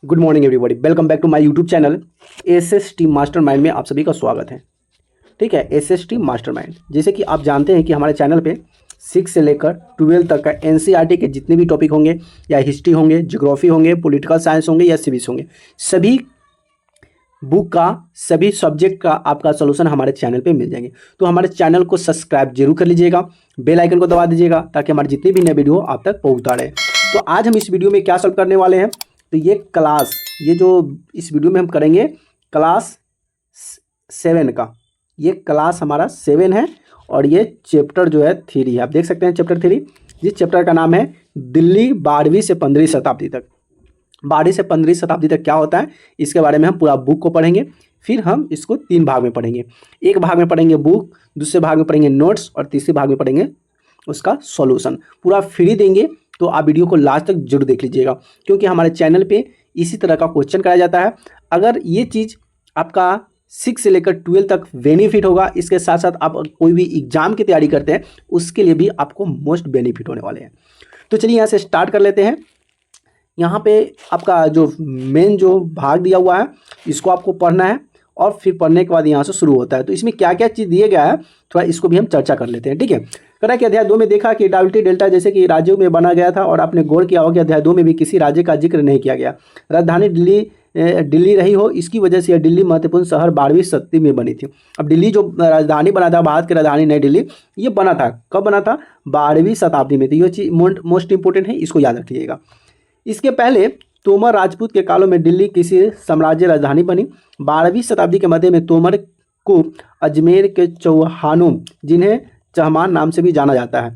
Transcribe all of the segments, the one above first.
Good morning everybody, welcome back to my YouTube channel SST mastermind में आप सभी का स्वागत है। ठीक है, एसएसटी मास्टरमाइंड, जैसे कि आप जानते हैं कि हमारे चैनल पे 6 से लेकर 12 तक का एनसीईआरटी के जितने भी टॉपिक होंगे, या हिस्ट्री होंगे, ज्योग्राफी होंगे, पॉलिटिकल साइंस होंगे या सिविक्स होंगे, सभी बुक का, सभी सब्जेक्ट का आपका सोल्यूशन हमारे चैनल पे मिल जाएंगे। तो हमारे चैनल को सब्सक्राइब जरूर कर लीजिएगा, बेल आइकन को दबा दीजिएगा ताकि हमारे जितने भी नए वीडियो आप तक पहुँचता रहे। तो आज हम इस वीडियो में क्या सॉल्व करने वाले हैं, तो ये जो इस वीडियो में हम करेंगे क्लास 7 का, ये क्लास हमारा 7 है और ये चैप्टर जो है 3 है। आप देख सकते हैं चैप्टर 3, जिस चैप्टर का नाम है दिल्ली 12वीं से 15वीं शताब्दी तक। 12वीं से 15वीं शताब्दी तक क्या होता है, इसके बारे में हम पूरा बुक को पढ़ेंगे। फिर हम इसको 3 भाग में पढ़ेंगे। एक भाग में पढ़ेंगे बुक, दूसरे भाग में पढ़ेंगे नोट्स और तीसरे भाग में पढ़ेंगे उसका सॉल्यूशन। पूरा फ्री देंगे, तो आप वीडियो को लास्ट तक जरूर देख लीजिएगा, क्योंकि हमारे चैनल पे इसी तरह का क्वेश्चन कराया जाता है। अगर ये चीज़ आपका 6 से लेकर 12 तक बेनिफिट होगा, इसके साथ साथ आप कोई भी एग्जाम की तैयारी करते हैं उसके लिए भी आपको मोस्ट बेनिफिट होने वाले हैं। तो चलिए यहाँ से स्टार्ट कर लेते हैं। यहाँ पे आपका जो मेन जो भाग दिया हुआ है, इसको आपको पढ़ना है और फिर पढ़ने के बाद यहाँ से शुरू होता है। तो इसमें क्या क्या चीज़ दिए गया है, थोड़ा इसको भी हम चर्चा कर लेते हैं। ठीक है, करा कि अध्याय 2 में देखा कि डाल्टी डेल्टा जैसे कि राज्यों में बना गया था, और आपने गौर किया होगा कि अध्याय 2 में भी किसी राज्य का जिक्र नहीं किया गया। राजधानी दिल्ली रही हो, इसकी वजह से यह दिल्ली महत्वपूर्ण शहर 12वीं शताब्दी में बनी थी। अब दिल्ली जो राजधानी बना था, भारत की राजधानी नई दिल्ली, ये बना था, कब बना था? 12वीं शताब्दी में। तो ये चीज़ मोस्ट इंपॉर्टेंट है, इसको याद रखिएगा। इसके पहले तोमर राजपूत के कालों में दिल्ली किसी साम्राज्य राजधानी बनी। 12वीं शताब्दी के मध्य में तोमर को अजमेर के चौहानों, जिन्हें चहमान नाम से भी जाना जाता है,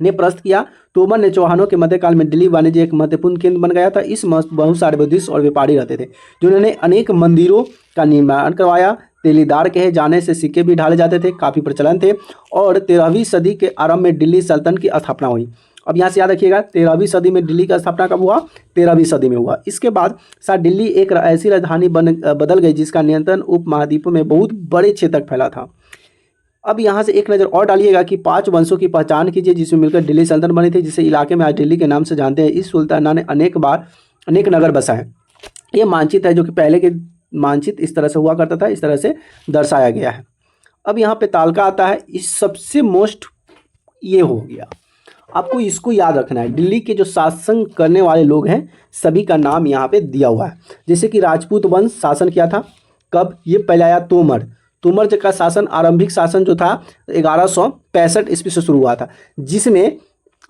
ने परास्त किया। तोमर ने चौहानों के मध्यकाल में दिल्ली वाणिज्य एक महत्वपूर्ण केंद्र बन गया था। इस बहुत सारे बुद्धिस्ट और व्यापारी रहते थे, जिन्होंने अनेक मंदिरों का निर्माण करवाया। तेलीदार कहे जाने से सिक्के भी ढाले जाते थे, काफ़ी प्रचलन थे। और 13वीं सदी के आरंभ में दिल्ली सल्तनत की स्थापना हुई। अब यहाँ से याद रखिएगा, 13वीं सदी में दिल्ली का स्थापना कब हुआ? 13वीं सदी में हुआ। इसके बाद शायद दिल्ली एक ऐसी राजधानी बदल गई जिसका नियंत्रण उपमहाद्वीप में बहुत बड़े क्षेत्र तक फैला था। अब यहाँ से एक नज़र और डालिएगा कि 5 वंशों की पहचान कीजिए जिसमें मिलकर दिल्ली सल्तनत बनी थी, जिसे इलाके में आज दिल्ली के नाम से जानते हैं। इस सुल्ताना ने अनेक नगर बसाए। ये मानचित्र है, जो कि पहले के मानचित्र इस तरह से हुआ करता था, इस तरह से दर्शाया गया है। अब यहाँ पे तालिका आता है, इस सबसे मोस्ट ये हो गया, आपको इसको याद रखना है। दिल्ली के जो शासन करने वाले लोग हैं, सभी का नाम यहाँ पे दिया हुआ है। जैसे कि राजपूत वंश शासन किया था, कब? ये पहले आया तोमर का शासन, आरंभिक शासन जो था 1165 ईस्वी से शुरू हुआ था, जिसमें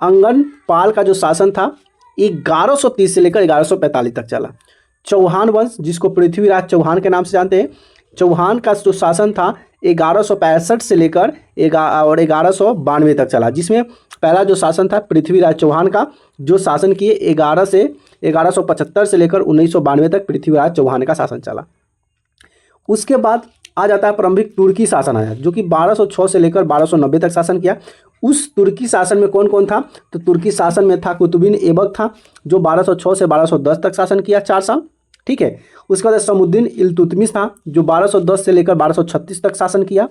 अंगन पाल का जो शासन था 1130 से लेकर 1145 तक चला। चौहान वंश, जिसको पृथ्वीराज चौहान के नाम से जानते हैं, चौहान का जो शासन था 1165 से लेकर 1192 तक चला, जिसमें पहला जो शासन था पृथ्वीराज चौहान का, जो शासन किए 1175 से लेकर 1992 तक पृथ्वीराज चौहान का शासन चला। उसके बाद आ जाता है प्रारंभिक तुर्की शासन आया, जो कि 1206 से लेकर 1290 तक शासन किया। उस तुर्की शासन में कौन कौन था? तो तुर्की शासन में था कुतुबुद्दीन ऐबक था, जो 1206 से 1210 तक शासन किया, 4 साल। ठीक है, उसके बाद शमुद्दीन इल्तुतमिश था, जो 1210 से लेकर 1236 तक शासन किया।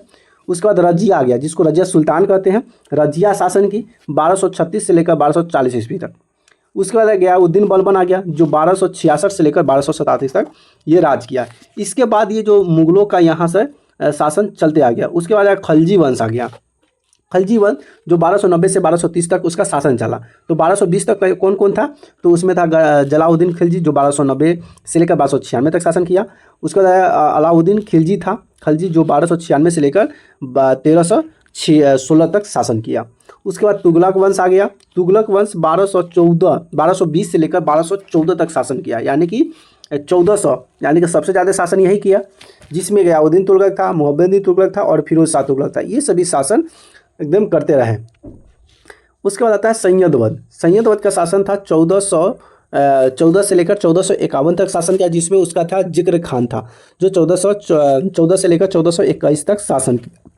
उसके बाद रजिया आ गया, जिसको रजिया सुल्तान कहते हैं। रजिया शासन की 1236 से लेकर 1240 ईस्वी तक। उसके बाद गयाउद्दीन बलबन आ गया, जो 1266 से लेकर 1237 तक ये राज किया। इसके बाद ये जो मुगलों का यहाँ से शासन चलते आ गया। उसके बाद खलजी वंश आ गया। खलजी वंश जो 1290 से 1230 तक उसका शासन चला। तो 1220 तक कौन कौन था? तो उसमें था जलाउद्दीन खिलजी, जो 1290 से लेकर 1296 तक शासन किया। उसके बाद अलाउद्दीन खिलजी था, खलजी, जो 1296 से लेकर 1316 तक शासन किया। उसके बाद तुगलक वंश आ गया। तुगलक वंश 1220 से लेकर 1214 तक शासन किया, यानी कि 1400, यानी कि सबसे ज़्यादा शासन यही किया, जिसमें गयाउद्दीन तुगलक था, मुहम्मदुद्दीन तुगलक था और फिरोज शाह तुगलक था। ये सभी शासन एकदम करते रहे। उसके बाद आता है सैयदवद। सैयदवद का शासन था 1414 से लेकर 1451 तक शासन किया, जिसमें उसका था जिक्र खान था, जो 1414 से लेकर 1421 तक शासन किया।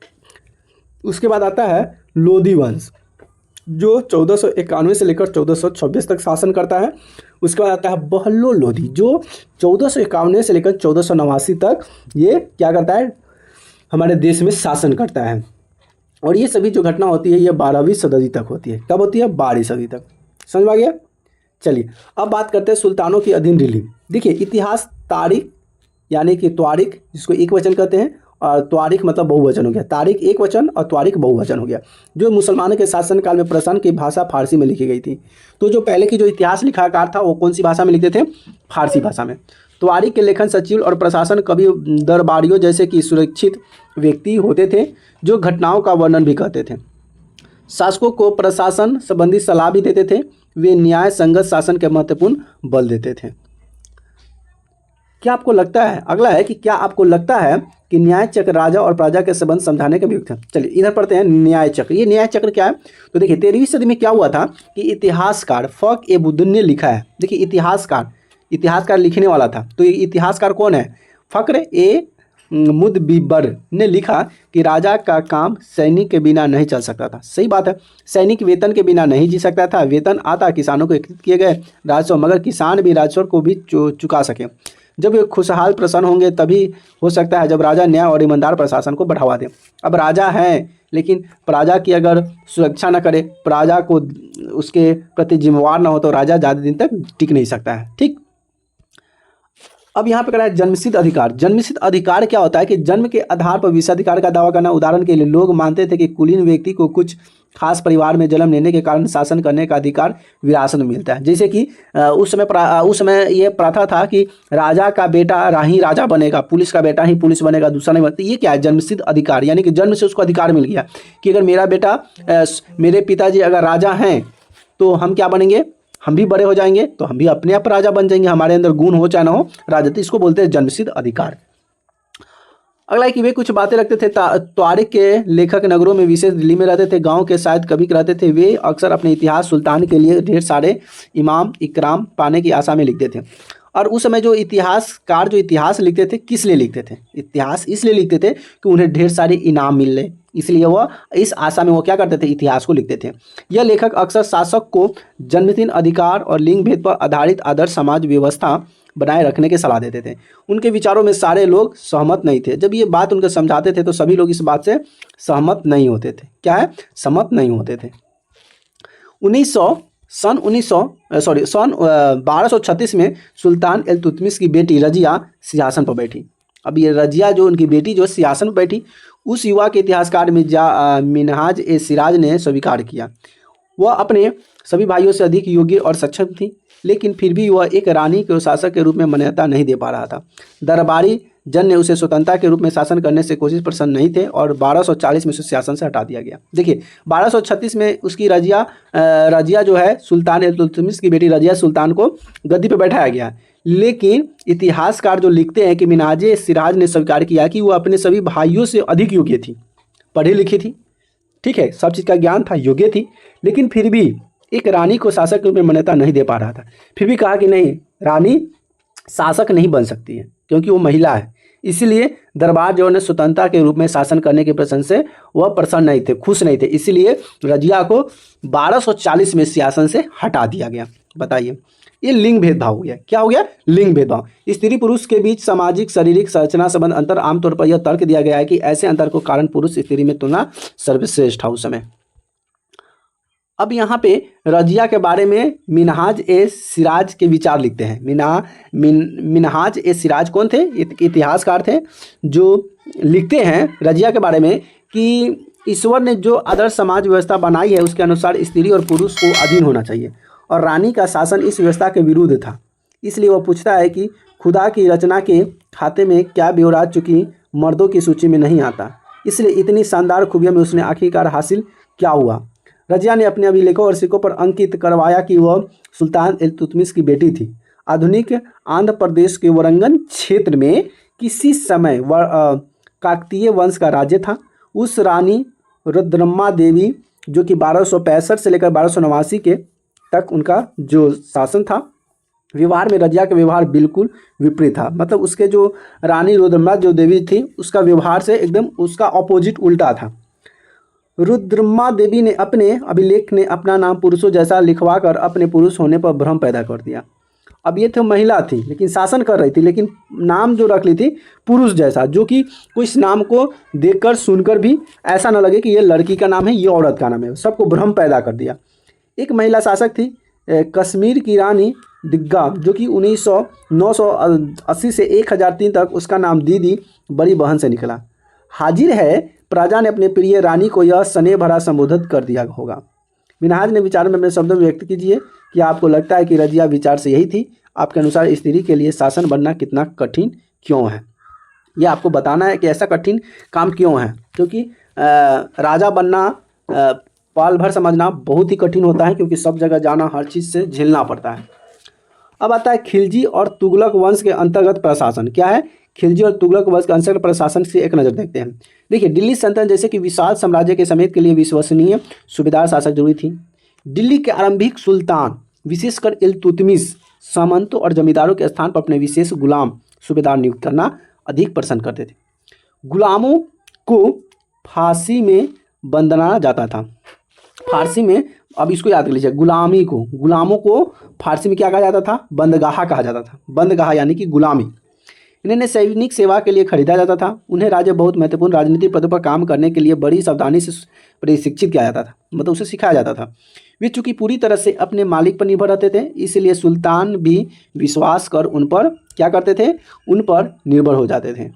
उसके बाद आता है लोधी वंश, जो 1491 से लेकर 1426 तक शासन करता है। उसके बाद आता है बहलो लोधी, जो 1451 से लेकर 1489 तक ये क्या करता है, हमारे देश में शासन करता है। और ये सभी जो घटना होती है ये 12वीं सदी तक होती है। कब होती है? 12वीं सदी तक। समझ में आ गया? चलिए अब बात करते हैं सुल्तानों की अधीन दिल्ली। देखिए इतिहास तारीख यानी कि त्वारिख जिसको एक वचन कहते हैं, और त्वारिख मतलब बहुवचन हो गया, तारीख एक वचन और त्वारिख बहुवचन हो गया, जो मुसलमानों के शासनकाल में प्रशासन की भाषा फारसी में लिखी गई थी। तो जो पहले की जो इतिहास लिखाकार था वो कौन सी भाषा में लिखते थे? फारसी भाषा में। त्वारिख के लेखन सचिव और प्रशासन कवि दरबारियों जैसे कि सुरक्षित व्यक्ति होते थे जो घटनाओं का वर्णन भी करते थे। शासकों को प्रशासन संबंधी सलाह भी देते थे। वे न्याय संगत शासन के महत्वपूर्ण बल देते थे। क्या आपको लगता है, अगला है कि क्या आपको लगता है कि न्याय चक्र राजा और प्रजा के संबंध समझाने के उपयुक्त है? चलिए इधर पढ़ते हैं न्याय चक्र। ये न्याय चक्र क्या है? तो देखिए 13वीं सदी में क्या हुआ था कि इतिहासकार फख-ए-बुद्दीन ने लिखा है। देखिए इतिहासकार लिखने वाला था, तो ये इतिहासकार कौन है? फख्र-ए-मुदब्बिर ने लिखा कि राजा का काम सैनिक के बिना नहीं चल सकता था। सही बात है, सैनिक वेतन के बिना नहीं जी सकता था। वेतन आता किसानों को एकत्रित किए गए राजस्व, मगर किसान भी राजस्व को भी चुका सके। जब वे खुशहाल प्रसन्न होंगे तभी हो सकता है जब राजा न्याय और ईमानदार प्रशासन को बढ़ावा दे। अब राजा है लेकिन प्रजा की अगर सुरक्षा न करे, प्रजा को उसके प्रति जिम्मेवार न हो, तो राजा ज़्यादा दिन तक टिक नहीं सकता है। ठीक, अब यहाँ पे कह रहा है जन्मसिद्ध अधिकार। जन्मसिद्ध अधिकार क्या होता है कि जन्म के आधार पर विशेषाधिकार का दावा करना। उदाहरण के लिए लोग मानते थे कि कुलीन व्यक्ति को कुछ खास परिवार में जन्म लेने के कारण शासन करने का अधिकार विरासत में मिलता है। जैसे कि उस समय ये प्रथा था कि राजा का बेटा ही राजा बनेगा, पुलिस का बेटा ही पुलिस बनेगा, दूसरा नहीं बनता। ये क्या है? जन्मसिद्ध अधिकार, यानी कि जन्म से उसको अधिकार मिल गया कि अगर मेरा बेटा मेरे पिताजी अगर राजा हैं तो हम क्या बनेंगे? हम भी बड़े हो जाएंगे तो हम भी अपने आप राजा बन जाएंगे, हमारे अंदर गुण हो चाहे ना हो राजनीति, इसको बोलते हैं जन्मसिद्ध अधिकार। अगला है कि वे कुछ बातें रखते थे। त्वारिख के लेखक नगरों में विशेष दिल्ली में रहते थे, गांव के शायद कवि रहते थे। वे अक्सर अपने इतिहास सुल्तान के लिए ढेर सारे इकराम पाने की आशा में लिखते थे। और उस समय जो इतिहासकार जो इतिहास लिखते थे, किस लिए लिखते थे? इतिहास इसलिए लिखते थे कि उन्हें ढेर सारे इनाम मिल रहे, इसलिए वह इस आशा में वो क्या करते थे? इतिहास को लिखते थे। यह लेखक अक्सर शासक को जन्मसिद्ध अधिकार और लिंग भेद पर आधारित आदर्श समाज व्यवस्था बनाए रखने की सलाह देते थे। उनके विचारों में सारे लोग सहमत नहीं थे। जब ये बात उनके समझाते थे तो सभी लोग इस बात से सहमत नहीं होते थे। क्या है? सहमत नहीं होते थे। सन 1236 में सुल्तान इल्तुतमिश की बेटी रजिया सिंहासन पर बैठी। अब ये रजिया जो उनकी बेटी जो सिंहासन पर बैठी, उस युवा के इतिहासकार मिन्हाज-ए-सिराज ने स्वीकार किया। वह अपने सभी भाइयों से अधिक योग्य और सक्षम थी, लेकिन फिर भी वह एक रानी के शासक के रूप में मान्यता नहीं दे पा रहा था। दरबारी जन ने उसे स्वतंत्रता के रूप में शासन करने से कोशिश प्रसन्न नहीं थे और 1240 में उसे शासन से हटा दिया गया। देखिए 1236 में उसकी रजिया जो है सुल्तान इल्तुतमिश की बेटी रजिया सुल्तान को गद्दी पर बैठाया गया, लेकिन इतिहासकार जो लिखते हैं कि मिन्हाज-ए-सिराज ने स्वीकार किया कि वह अपने सभी भाइयों से अधिक योग्य थी, पढ़ी लिखी थी, ठीक है, सब चीज़ का ज्ञान था, योग्य थी, लेकिन फिर भी एक रानी को शासक के रूप में मान्यता नहीं दे पा रहा था। फिर भी कहा कि नहीं, रानी शासक नहीं बन सकती है क्योंकि वो महिला है। इसीलिए दरबार जो ने स्वतंत्रता के रूप में शासन करने के प्रश्न से वह प्रसन्न नहीं थे, खुश नहीं थे। इसीलिए रजिया को 1240 में सिंहासन से हटा दिया गया। बताइए, ये लिंग भेदभाव हो गया। क्या हो गया? लिंग भेदभाव। स्त्री पुरुष के बीच सामाजिक शारीरिक संरचना संबंध अंतर। आमतौर पर यह तर्क दिया गया है कि ऐसे अंतर को कारण पुरुष स्त्री में तुलना सर्वश्रेष्ठ था उस समय। अब यहाँ पे रजिया के बारे में मिन्हाज-ए-सिराज के विचार लिखते हैं। मिन्हाज-ए-सिराज कौन थे? इतिहासकार थे जो लिखते हैं रजिया के बारे में कि ईश्वर ने जो आदर्श समाज व्यवस्था बनाई है उसके अनुसार स्त्री और पुरुष को अधीन होना चाहिए, और रानी का शासन इस व्यवस्था के विरुद्ध था। इसलिए वह पूछता है कि खुदा की रचना के खाते में क्या ब्यौरा चूंकि मर्दों की सूची में नहीं आता, इसलिए इतनी शानदार खूबियों में उसने आखिरकार हासिल क्या हुआ? रजिया ने अपने अभिलेखों और सिक्कों पर अंकित करवाया कि वह सुल्तान इल्तुतमिश की बेटी थी। आधुनिक आंध्र प्रदेश के वरंगल क्षेत्र में किसी समय काकतीय वंश का राज्य था। उस रानी रुद्रम्मा देवी जो कि 1265 से लेकर 1289 के तक उनका जो शासन था, व्यवहार में रजिया का व्यवहार बिल्कुल विपरीत था। मतलब उसके जो रानी रुद्रम्मा जो देवी थी उसका व्यवहार से एकदम उसका अपोजिट उल्टा था। रुद्रम्मा देवी ने अपने अभिलेख ने अपना नाम पुरुषों जैसा लिखवाकर अपने पुरुष होने पर भ्रम पैदा कर दिया। अब ये तो महिला थी लेकिन शासन कर रही थी, लेकिन नाम जो रख ली थी पुरुष जैसा, जो कि कोई इस नाम को देखकर सुनकर भी ऐसा न लगे कि ये लड़की का नाम है, ये औरत का नाम है, सबको भ्रम पैदा कर दिया। एक महिला शासक थी कश्मीर की रानी दिग्गा, जो कि 980 से 1003 तक उसका नाम दीदी बड़ी बहन से निकला। हाजिर है, प्रजा ने अपने प्रिय रानी को यह स्नेह भरा संबोधित कर दिया होगा। मिनहाज ने विचार में अपने शब्दों में व्यक्त कीजिए कि आपको लगता है कि रजिया विचार से यही थी। आपके अनुसार स्त्री के लिए शासन बनना कितना कठिन क्यों है? ये आपको बताना है कि ऐसा कठिन काम क्यों है, क्योंकि राजा बनना पाल भर समझना बहुत ही कठिन होता है, क्योंकि सब जगह जाना, हर चीज़ से झेलना पड़ता है। अब आता है खिलजी और तुगलक वंश के अंतर्गत प्रशासन। क्या है? खिलजी और तुगलक वंश के अंतर्गत प्रशासन से एक नज़र देखते हैं। देखिए, दिल्ली सल्तनत जैसे कि विशाल साम्राज्य के समेत के लिए विश्वसनीय सूबेदार शासक जरूरी थी। दिल्ली के आरंभिक सुल्तान, विशेषकर इल्तुतमिश, सामंतों और जमींदारों के स्थान पर अपने विशेष गुलाम सूबेदार नियुक्त करना अधिक पसंद करते थे। गुलामों को फांसी में बंधना जाता था। फारसी में, अब इसको याद कर लीजिए, गुलामों को फारसी में क्या कहा जाता था? बंदगाह कहा जाता था। बंदगाह यानी कि गुलामी। इन्हें सैनिक सेवा के लिए खरीदा जाता था। उन्हें राज्य बहुत महत्वपूर्ण राजनीतिक पदों पर काम करने के लिए बड़ी सावधानी से प्रशिक्षित किया जाता था, मतलब उसे सिखाया जाता था। वे चूंकि पूरी तरह से अपने मालिक पर निर्भर रहते थे, इसलिए सुल्तान भी विश्वास कर उन पर क्या करते थे? उन पर निर्भर हो जाते थे।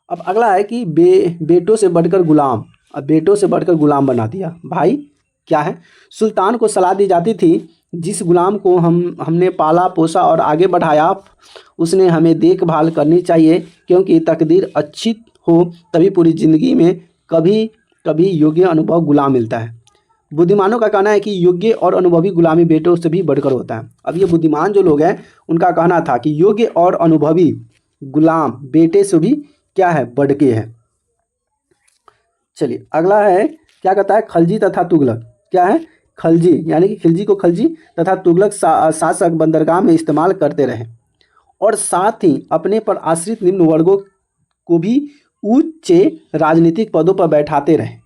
अब अगला है कि बेटों से बढ़कर गुलाम। अब बेटों से बढ़कर गुलाम बना दिया। भाई क्या है? सुल्तान को सलाह दी जाती थी, जिस गुलाम को हमने पाला पोसा और आगे बढ़ाया, उसने हमें देखभाल करनी चाहिए, क्योंकि तकदीर अच्छी हो तभी पूरी ज़िंदगी में कभी कभी योग्य अनुभव गुलाम मिलता है। बुद्धिमानों का कहना है कि योग्य और अनुभवी गुलामी बेटों से भी बढ़कर होता है। अब ये बुद्धिमान जो लोग हैं, उनका कहना था कि योग्य और अनुभवी गुलाम बेटे से भी क्या है? बढ़ के है। चलिए अगला है, क्या कहता है? खलजी तथा तुगलक। क्या है? खलजी यानी कि खिलजी को खलजी तथा तुगलक शासक बंदरगाह में इस्तेमाल करते रहे, और साथ ही अपने पर आश्रित निम्न वर्गों को भी उच्च राजनीतिक पदों पर बैठाते रहे।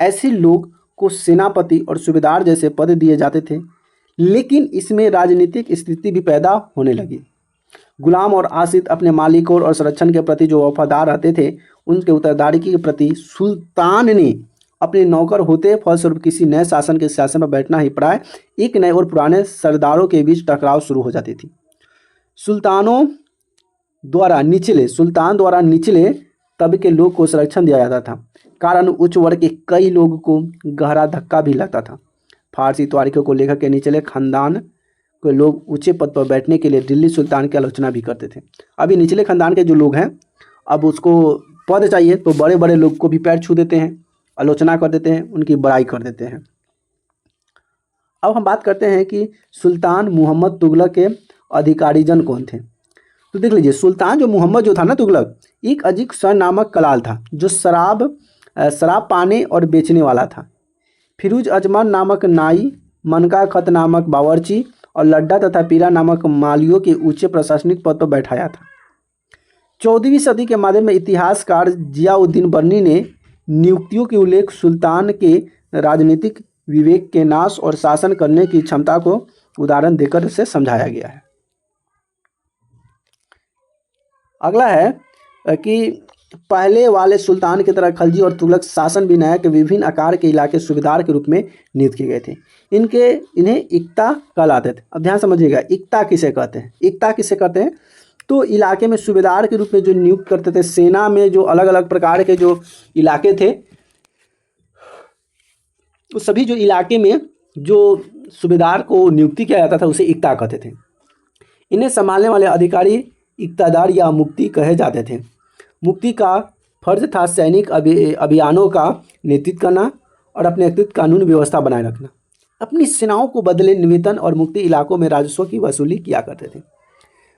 ऐसे लोग को सेनापति और सूबेदार जैसे पद दिए जाते थे, लेकिन इसमें राजनीतिक स्थिति भी पैदा होने लगी। गुलाम और आश्रित अपने मालिकों और संरक्षण के प्रति जो वफादार रहते थे, उनके उत्तरदारी के प्रति सुल्तान ने अपने नौकर होते फलस्वरूप किसी नए शासन के शासन पर बैठना ही पड़ा है। एक नए और पुराने सरदारों के बीच टकराव शुरू हो जाती थी। सुल्तान द्वारा निचले तब के लोग को संरक्षण दिया जाता था, कारण उच्च वर्ग के कई लोगों को गहरा धक्का भी लगता था। फारसी तारीखों को लेखक के निचले खानदान के लोग ऊंचे पद पर बैठने के लिए दिल्ली सुल्तान की आलोचना भी करते थे। अभी निचले खानदान के जो लोग हैं, अब उसको पद चाहिए तो बड़े बड़े लोग को भी पैर छू देते हैं, आलोचना कर देते हैं, उनकी बड़ाई कर देते हैं। अब हम बात करते हैं कि सुल्तान मुहम्मद तुगलक के अधिकारीजन कौन थे। तो देख लीजिए, सुल्तान जो मुहम्मद जो था ना तुगलक, एक अजीब सा नामक कलाल था, जो शराब पाने और बेचने वाला था। फिरोज अजमन नामक नाई, मनका खत नामक बावर्ची और लड्डा तथा पीरा नामक मालियों के ऊंचे प्रशासनिक पद पर बैठाया था। 14वीं सदी के माध्यम में इतिहासकार जियाउद्दीन बर्नी ने नियुक्तियों के उल्लेख सुल्तान के राजनीतिक विवेक के नाश और शासन करने की क्षमता को उदाहरण देकर से समझाया गया है। अगला है कि पहले वाले सुल्तान की तरह खलजी और तुगलक शासन विनायक के विभिन्न आकार के इलाके सूबेदार के रूप में नियुक्त किए गए थे। इन्हें इक्ता कहलाते थे। अब ध्यान समझिएगा, इक्ता किसे कहते हैं? इक्ता किसे कहते हैं? तो इलाके में सूबेदार के रूप में जो नियुक्त करते थे, सेना में जो अलग अलग प्रकार के जो इलाके थे, तो सभी जो इलाके में जो सूबेदार को नियुक्ति किया जाता था, उसे इक्ता कहते थे। इन्हें संभालने वाले अधिकारी इक्तादार या मुफ्ती कहे जाते थे। मुफ्ती का फर्ज था सैनिक अभियानों का नेतृत्व करना और अपने अतिरिक्त कानून व्यवस्था बनाए रखना। अपनी सेनाओं को बदले निवेदन और मुक्ति इलाकों में राजस्व की वसूली किया करते थे।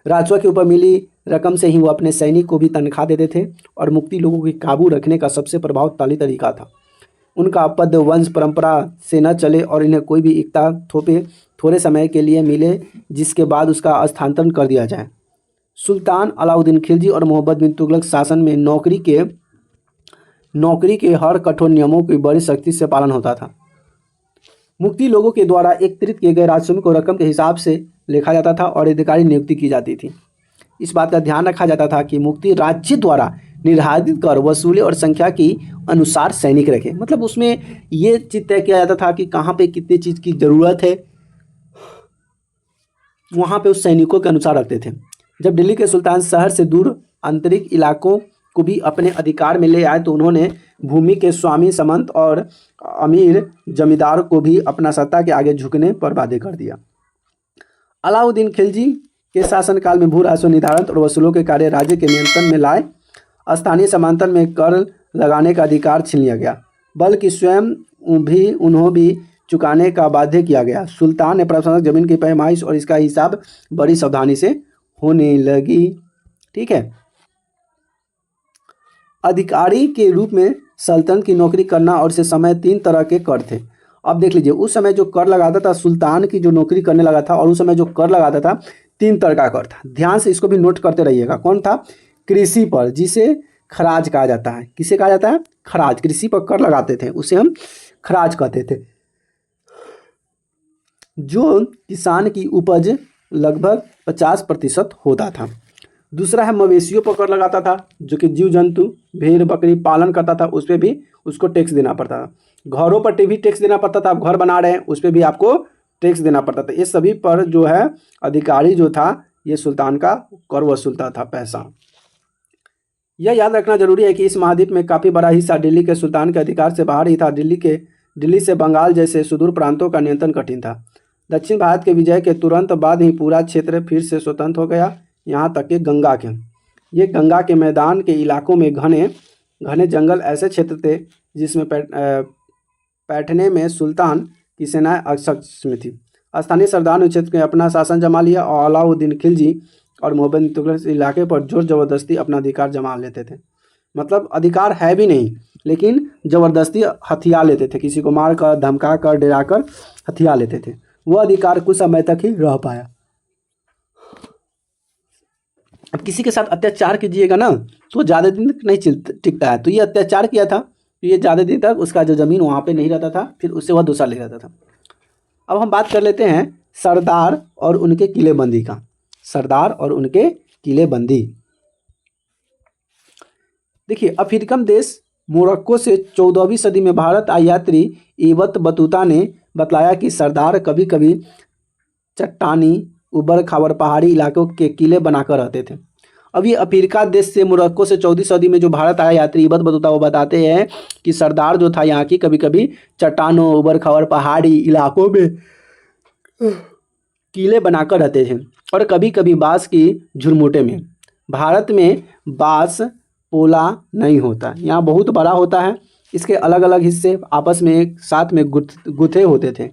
राजस्व के ऊपर मिली रकम से ही वो अपने सैनिक को भी तनख्वाह देते थे, और मुक्ति लोगों के काबू रखने का सबसे प्रभावशाली तरीका था। उनका पद वंश परंपरा से न चले और इन्हें कोई भी इक्ता थोड़े समय के लिए मिले, जिसके बाद उसका स्थानांतरण कर दिया जाए। सुल्तान अलाउद्दीन खिलजी और मोहम्मद बिन तुगलक शासन में नौकरी के हर कठोर नियमों की बड़ी सख्ती से पालन होता था। मुक्ति लोगों के द्वारा एकत्रित किए गए राजस्व को रकम के हिसाब से लिखा जाता था और अधिकारी नियुक्ति की जाती थी। इस बात का ध्यान रखा जाता था कि मुक्ति राज्य द्वारा निर्धारित कर वसूली और संख्या की अनुसार सैनिक रखे। मतलब उसमें ये चीज तय किया जाता था कि कहाँ पे कितनी चीज़ की ज़रूरत है, वहाँ पे उस सैनिकों के अनुसार रखते थे। जब दिल्ली के सुल्तान शहर से दूर आंतरिक इलाकों को भी अपने अधिकार में ले आए तो उन्होंने भूमि के स्वामी सामंत और अमीर जमींदार को भी अपना सत्ता के आगे झुकने पर बाध्य कर दिया। अलाउद्दीन खिलजी के शासनकाल में भू राजस्व निर्धारण और वसूलों के कार्य राज्य के नियंत्रण में लाए। स्थानीय सामंतन में कर लगाने का अधिकार छीन लिया गया, बल्कि स्वयं भी उन्हों भी चुकाने का बाध्य किया गया। सुल्तान ने प्रशासनिक जमीन की पैमाइश और इसका हिसाब बड़ी सावधानी से होने लगी। ठीक है। अधिकारी के रूप में सल्तनत की नौकरी करना और से समय 3 तरह के कर थे। अब देख लीजिए, उस समय जो कर लगाता था, सुल्तान की जो नौकरी करने लगा था, और उस समय जो कर लगाता था 3 तरह का कर था। ध्यान से इसको भी नोट करते रहिएगा। कौन था? कृषि पर, जिसे खराज कहा जाता है। किसे कहा जाता है? खराज। कृषि पर कर लगाते थे, उसे हम खराज कहते थे, जो किसान की उपज लगभग 50% होता था। दूसरा है मवेशियों पर कर लगाता था, जो कि जीव जंतु भेड़ बकरी पालन करता था, उस पर भी उसको टैक्स देना पड़ता था। घरों पर भी टैक्स देना पड़ता था। आप घर बना रहे हैं, उस पर भी आपको टैक्स देना पड़ता था। ये सभी पर जो है अधिकारी जो था, ये सुल्तान का कर वसूलता था, पैसा। यह याद रखना जरूरी है कि इस महाद्वीप में काफ़ी बड़ा हिस्सा दिल्ली के सुल्तान के अधिकार से बाहर ही था। दिल्ली से बंगाल जैसे सुदूर प्रांतों का नियंत्रण कठिन था। दक्षिण भारत के विजय के तुरंत बाद ही पूरा क्षेत्र फिर से स्वतंत्र हो गया, यहाँ तक कि गंगा के मैदान के इलाकों में घने घने जंगल ऐसे क्षेत्र थे जिसमें बैठने में सुल्तान की सेनाएं अक्षम थी। स्थानीय सरदार ने क्षेत्र में अपना शासन जमा लिया और अलाउद्दीन खिलजी और मोहम्मद बिन तुगलक इस इलाके पर जोर जबरदस्ती अपना अधिकार जमा लेते थे। मतलब अधिकार है भी नहीं, लेकिन ज़बरदस्ती हथिया लेते थे। किसी को मार कर, धमका कर, डरा कर हथिया लेते थे। वह अधिकार कुछ समय तक ही रह पाया। अब किसी के साथ अत्याचार कीजिएगा ना, तो ज़्यादा दिन तक नहीं टिकता है। तो ये अत्याचार किया था, तो ये ज़्यादा दिन तक उसका जो ज़मीन वहाँ पे नहीं रहता था, फिर उससे वह दूसरा ले रहता था। अब हम बात कर लेते हैं सरदार और उनके किलेबंदी का। सरदार और उनके किलेबंदी। देखिए, अफ्रीकन देश मोरक्को से 14वीं सदी में भारत आए यात्री इब्न बतूता ने बतलाया कि सरदार कभी कभी चट्टानी उबड़ खाबड़ पहाड़ी इलाकों के किले बनाकर रहते थे। अब ये अफ्रीका देश से मोरक्को से 14वीं सदी में जो भारत आया यात्री इब्न बतूता, वो बताते हैं कि सरदार जो था यहाँ की कभी कभी चट्टानों उबड़ खाबड़ पहाड़ी इलाकों में किले बनाकर रहते थे, और कभी कभी बांस की झुरमुटे में। भारत में बांस पोला नहीं होता, यहाँ बहुत बड़ा होता है। इसके अलग अलग हिस्से आपस में एक साथ में गुथे होते थे।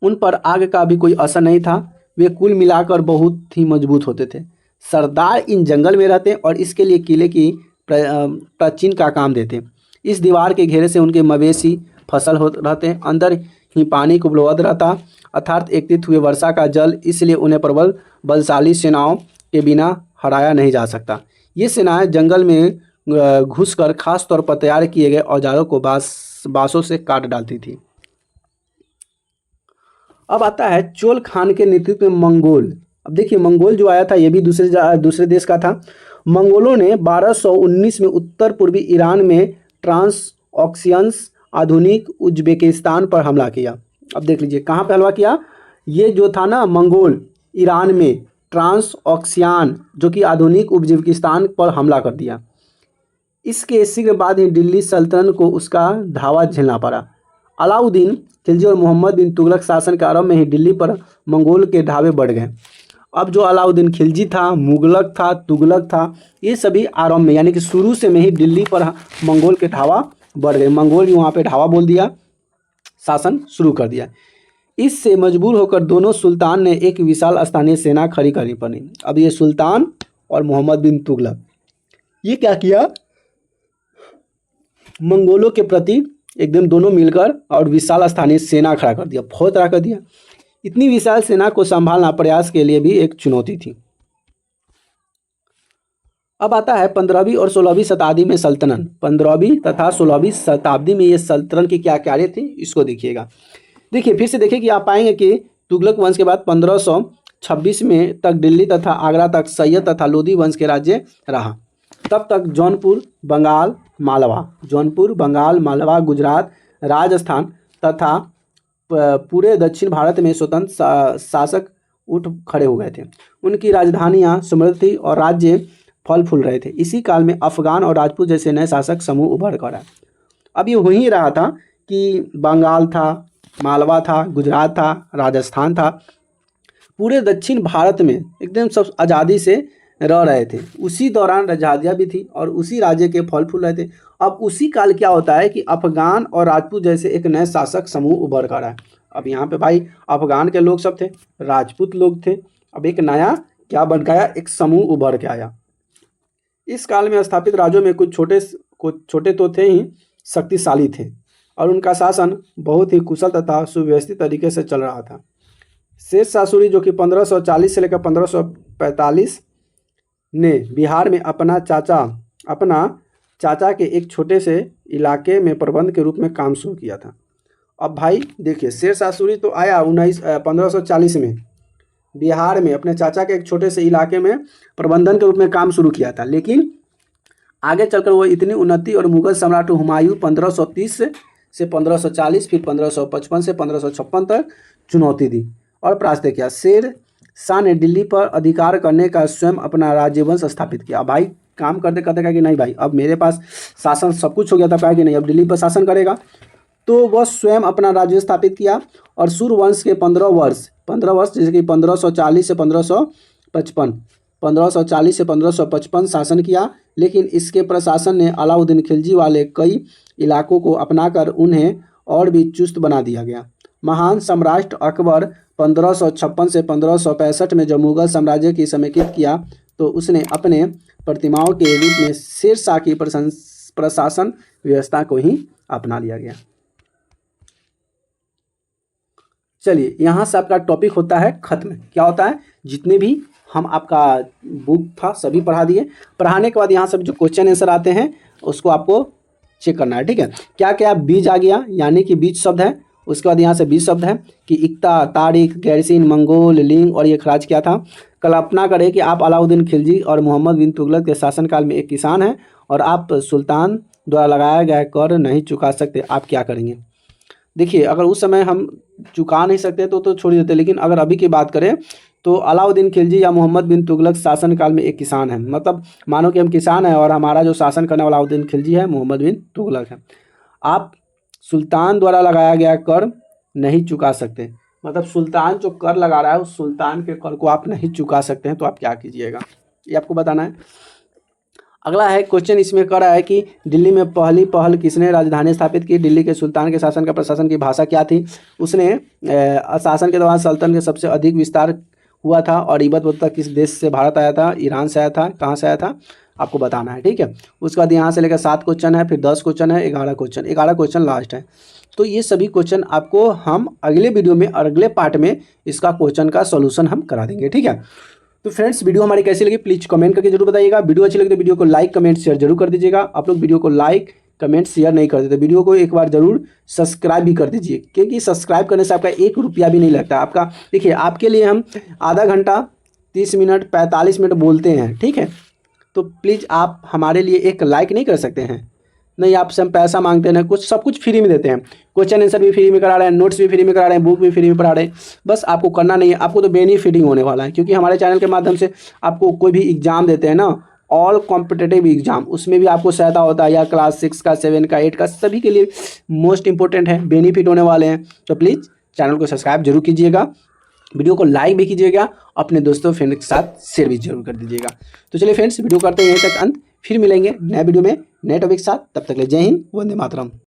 उन पर आग का भी कोई असर नहीं था। वे कुल मिलाकर बहुत ही मजबूत होते थे। सरदार इन जंगल में रहते और इसके लिए किले की प्राचीन का काम देते। इस दीवार के घेरे से उनके मवेशी फसल हो रहते, अंदर ही पानी को उपलब्ध रहता, अर्थात एकत्रित हुए वर्षा का जल, इसलिए उन्हें प्रबल बलशाली सेनाओं के बिना हराया नहीं जा सकता। ये सेनाएं जंगल में घुसकर खास तौर पर तैयार किए गए औजारों को बाँसों से काट डालती थी। अब आता है चोल खान के नेतृत्व में मंगोल। अब देखिए, मंगोल जो आया था ये भी दूसरे देश का था। मंगोलों ने 1219 में उत्तर पूर्वी ईरान में ट्रांस ऑक्सियंस आधुनिक उज्बेकिस्तान पर हमला किया। अब देख लीजिए कहाँ पे हमला किया। ये जो था ना मंगोल, ईरान में ट्रांस ऑक्सियान जो कि आधुनिक उज्बेकिस्तान पर हमला कर दिया। इसके शीघ्र बाद ही दिल्ली सल्तनत को उसका धावा झेलना पड़ा। अलाउद्दीन खिलजी और मोहम्मद बिन तुगलक शासन के आरंभ में ही दिल्ली पर मंगोल के धावे बढ़ गए। अब जो अलाउद्दीन खिलजी था, मुगलक था, तुगलक था, ये सभी आरंभ में यानी कि शुरू से में ही दिल्ली पर मंगोल के धावा बढ़ गए। मंगोल वहाँ पे धावा बोल दिया, शासन शुरू कर दिया। इससे मजबूर होकर दोनों सुल्तान ने एक विशाल स्थानीय सेना खड़ी करनी पड़ी। अब ये सुल्तान और मोहम्मद बिन तुगलक ये क्या किया, मंगोलों के प्रति एकदम दोनों मिलकर और विशाल स्थानीय सेना खड़ा कर दिया, फौज खड़ा कर दिया। इतनी विशाल सेना को संभालना प्रयास के लिए भी एक चुनौती थी। अब आता है 15वीं और 16वीं शताब्दी में सल्तनत। 15वीं तथा 16वीं शताब्दी में ये सल्तनत की क्या कार्य थी, इसको देखिएगा। देखिए फिर से देखिए कि आप पाएंगे कि तुगलक वंश के बाद 1526 में तक दिल्ली तथा आगरा तक सैयद तथा लोदी वंश के राज्य रहा। तब तक जौनपुर, बंगाल, मालवा, गुजरात, राजस्थान तथा पूरे दक्षिण भारत में स्वतंत्र शासक उठ खड़े हो गए थे। उनकी राजधानियां समृद्ध थी और राज्य फल फूल रहे थे। इसी काल में अफगान और राजपूत जैसे नए शासक समूह उभर कर आए। अब ये हो ही रहा था कि बंगाल था, मालवा था, गुजरात था, राजस्थान था, पूरे दक्षिण भारत में एकदम सब आज़ादी से रह रहे थे। उसी दौरान आज़ादियाँ भी थी और उसी राज्य के फल फूल रहे थे। अब उसी काल क्या होता है कि अफगान और राजपूत जैसे एक नए शासक समूह उभर कर आए। अब यहाँ पे भाई अफगान के लोग सब थे, राजपूत लोग थे, अब एक नया क्या बन गया, एक समूह उभर के आया। इस काल में स्थापित राज्यों में कुछ छोटे तो थे ही शक्तिशाली थे और उनका शासन बहुत ही कुशल तथा सुव्यवस्थित तरीके से चल रहा था। शेष शाह जो कि 1540 से लेकर 1545 ने बिहार में अपना चाचा के एक छोटे से इलाके में प्रबंध के रूप में काम शुरू किया था। अब भाई देखिए, शेर शाह सूरी तो आया 1540 में बिहार में अपने चाचा के एक छोटे से इलाके में प्रबंधन के रूप में काम शुरू किया था, लेकिन आगे चलकर वो इतनी उन्नति और मुगल सम्राट हुमायूं 1530 से 1540 फिर 1555 से 1556 तक चुनौती दी और परास्त किया। शेर शाह ने दिल्ली पर अधिकार करने का स्वयं अपना राज्यवंश स्थापित किया। भाई काम करते करते कहा कि नहीं भाई, अब मेरे पास शासन सब कुछ हो गया था, कहा कि नहीं अब दिल्ली पर शासन करेगा, तो वह स्वयं अपना राज्य स्थापित किया और सूर्यवंश के 15 वर्ष जैसे कि 1540 से 1555 शासन किया। लेकिन इसके प्रशासन ने अलाउद्दीन खिलजी वाले कई इलाकों को अपनाकर उन्हें और भी चुस्त बना दिया गया। महान सम्राट अकबर 1556 से 1565 में जब मुगल साम्राज्य की समेकित किया तो उसने अपने प्रतिमाओं के रूप में शेर शाह की प्रशासन व्यवस्था को ही अपना लिया गया। चलिए, यहाँ से आपका टॉपिक होता है खत्म। क्या होता है, जितने भी हम आपका बुक था सभी पढ़ा दिए। पढ़ाने के बाद यहाँ सब जो क्वेश्चन आंसर आते हैं उसको आपको चेक करना है, ठीक है। क्या क्या बीज आ गया, यानी कि बीज शब्द है। उसके बाद यहाँ से बीज शब्द है कि इक्ता, तारिक, गैरसीन, मंगोल, लिंग और ये खराज क्या था। कल्पना करें कि आप अलाउद्दीन खिलजी और मोहम्मद बिन तुगलक के शासनकाल में एक किसान हैं और आप सुल्तान द्वारा लगाया गया कर नहीं चुका सकते, आप क्या करेंगे। देखिए, अगर उस समय हम चुका नहीं सकते तो छोड़ देते, लेकिन अगर अभी की बात करें तो अलाउद्दीन खिलजी या मोहम्मद बिन तुगलक शासनकाल में एक किसान है। मतलब मानो कि हम किसान हैं और हमारा जो शासन करने वाला अलाउद्दीन खिलजी है, मोहम्मद बिन तुगलक है। आप सुल्तान द्वारा लगाया गया कर नहीं चुका सकते, मतलब सुल्तान जो कर लगा रहा है उस सुल्तान के कर को आप नहीं चुका सकते हैं, तो आप क्या कीजिएगा, ये आपको बताना है। अगला है क्वेश्चन, इसमें कर रहा है कि दिल्ली में पहली पहल किसने राजधानी स्थापित की। दिल्ली के सुल्तान के शासन का प्रशासन की भाषा क्या थी। उसने शासन के दौरान सल्तनत के सबसे अधिक विस्तार हुआ था और इबत किस देश से भारत आया था, ईरान से आया था, कहाँ से आया था, आपको बताना है, ठीक है। उसके बाद यहाँ से लेकर 7 क्वेश्चन है, फिर 10 क्वेश्चन है, 11 क्वेश्चन लास्ट है। तो ये सभी क्वेश्चन आपको हम अगले वीडियो में और अगले पार्ट में इसका क्वेश्चन का सोल्यूशन हम करा देंगे, ठीक है। तो फ्रेंड्स, वीडियो हमारी कैसी लगी प्लीज़ कमेंट करके जरूर बताइएगा। वीडियो अच्छी लगी तो वीडियो को लाइक कमेंट शेयर जरूर कर दीजिएगा। आप लोग वीडियो को लाइक कमेंट शेयर नहीं करते तो वीडियो को एक बार जरूर सब्सक्राइब भी कर दीजिए, क्योंकि सब्सक्राइब करने से आपका 1 रुपया भी नहीं लगता। आपका देखिए, आपके लिए हम आधा घंटा 30 मिनट 45 मिनट बोलते हैं, ठीक है। तो प्लीज़ आप हमारे लिए एक लाइक नहीं कर सकते हैं। नहीं, आपसे हम पैसा मांगते हैं, कुछ सब कुछ फ्री में देते हैं। क्वेश्चन आंसर भी फ्री में करा रहे हैं, नोट्स भी फ्री में करा रहे हैं, बुक भी फ्री में पढ़ा रहे हैं। बस आपको करना नहीं है, आपको तो बेनिफिटिंग होने वाला है, क्योंकि हमारे चैनल के माध्यम से आपको कोई भी एग्जाम देते हैं ना, ऑल कॉम्पिटिटिव एग्जाम, उसमें भी आपको सहायता होता है, या क्लास 6 का 7 का 8 का सभी के लिए मोस्ट इंपॉर्टेंट है, बेनिफिट होने वाले हैं। तो प्लीज़ चैनल को सब्सक्राइब जरूर कीजिएगा, वीडियो को लाइक भी कीजिएगा, अपने दोस्तों फ्रेंड के साथ शेयर भी जरूर कर दीजिएगा। तो चलिए फ्रेंड्स, वीडियो करते हैं यहीं तक अंत, फिर मिलेंगे नए वीडियो में नए टॉपिक के साथ। तब तक के लिए जय हिंद, वंदे मातरम।